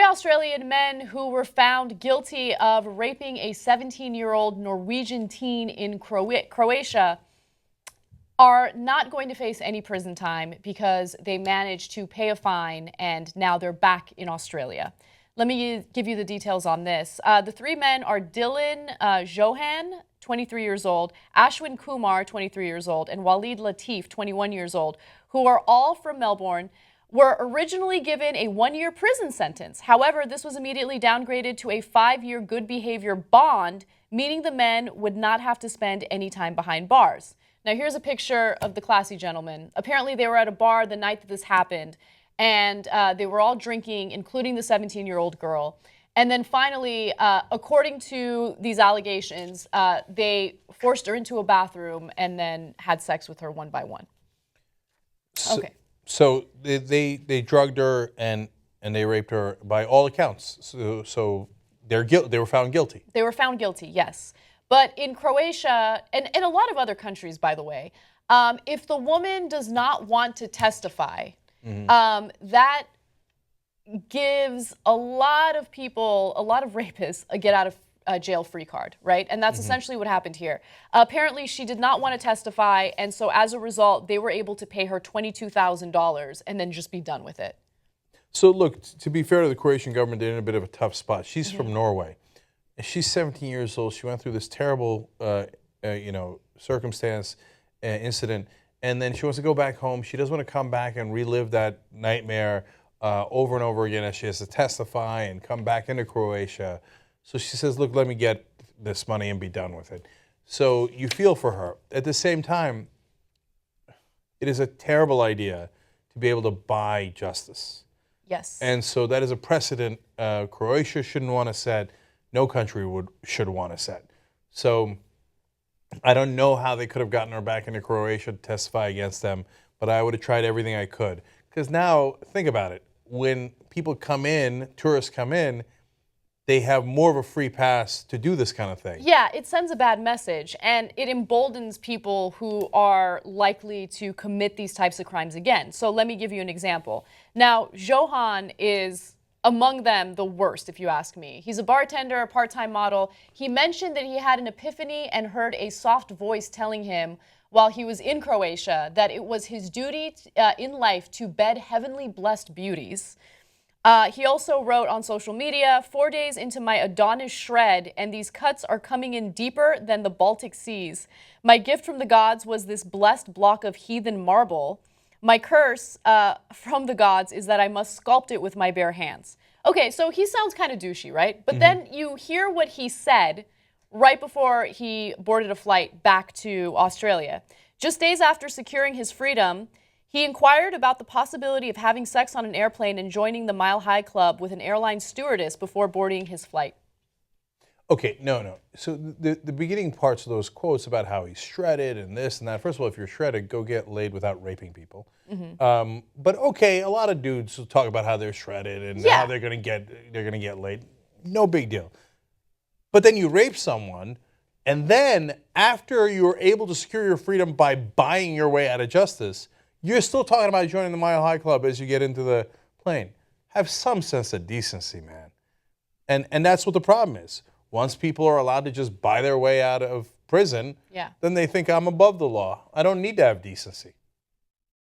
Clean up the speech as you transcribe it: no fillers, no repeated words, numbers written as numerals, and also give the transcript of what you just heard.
Australian men who were found guilty of raping a 17-year-old Norwegian teen in Croatia are not going to face any prison time because they managed to pay a fine and now they're back in Australia. Let me give you the details on this. The three men are Djohan, 23 years old, Ashwin Kumar, 23 years old, and Waleed Latif, 21 years old, who are all from Melbourne, were originally given a 1-year prison sentence. However, this was immediately downgraded to a 5-year good behavior bond, meaning the men would not have to spend any time behind bars. Now, here's a picture of the classy gentlemen. Apparently, they were at a bar the night that this happened, and they were all drinking, including the 17-year-old girl. And then finally, according to these allegations, they forced her into a bathroom and then had sex with her one by one. Okay. So they drugged her and they raped her by all accounts. So they were found guilty. They were found guilty, yes. But in Croatia, and a lot of other countries, by the way, if the woman does not want to testify, that gives a lot of people, a lot of rapists, a get out of jail free card, right? And that's essentially what happened here. Apparently, she did not want to testify, and so as a result, they were able to pay her $22,000 and then just be done with it. So look, to be fair to the Croatian government, they're in a bit of a tough spot. She's from Norway. She's 17 years old. She went through this terrible, circumstance, incident, and then she wants to go back home. She doesn't want to come back and relive that nightmare over and over again as she has to testify and come back into Croatia. So she says, look, let me get this money and be done with it. So you feel for her. At the same time, it is a terrible idea to be able to buy justice. Yes. And so that is a precedent Croatia shouldn't want to set. No country should want to set. So I don't know how they could have gotten her back into Croatia to testify against them, but I would have tried everything I could. Because now, think about it. When people come in, tourists come in, they have more of a free pass to do this kind of thing. Yeah, it sends a bad message, and it emboldens people who are likely to commit these types of crimes again. So let me give you an example. Now, Djohan is among them the worst, if you ask me. He's a bartender, a part-time model. He mentioned that he had an epiphany and heard a soft voice telling him while he was in Croatia that it was his duty in life to bed heavenly blessed beauties. He also wrote on social media, 4 days into my Adonis shred, and these cuts are coming in deeper than the Baltic seas. My gift from the gods was this blessed block of heathen marble. My curse from the gods is that I must sculpt it with my bare hands. Okay, so he sounds kind of douchey, right? But then you hear what he said right before he boarded a flight back to Australia. Just days after securing his freedom, he inquired about the possibility of having sex on an airplane and joining the Mile High Club with an airline stewardess before boarding his flight. Okay, no. So the beginning parts of those quotes about how he's shredded and this and that. First of all, if you're shredded, go get laid without raping people. But okay, a lot of dudes will talk about how they're shredded and how they're gonna get laid. No big deal. But then you rape someone, and then after you're able to secure your freedom by buying your way out of justice, you're still talking about joining the Mile High Club as you get into the plane. Have some sense of decency, man. And that's what the problem is. Once people are allowed to just buy their way out of prison, then they think I'm above the law. I don't need to have decency.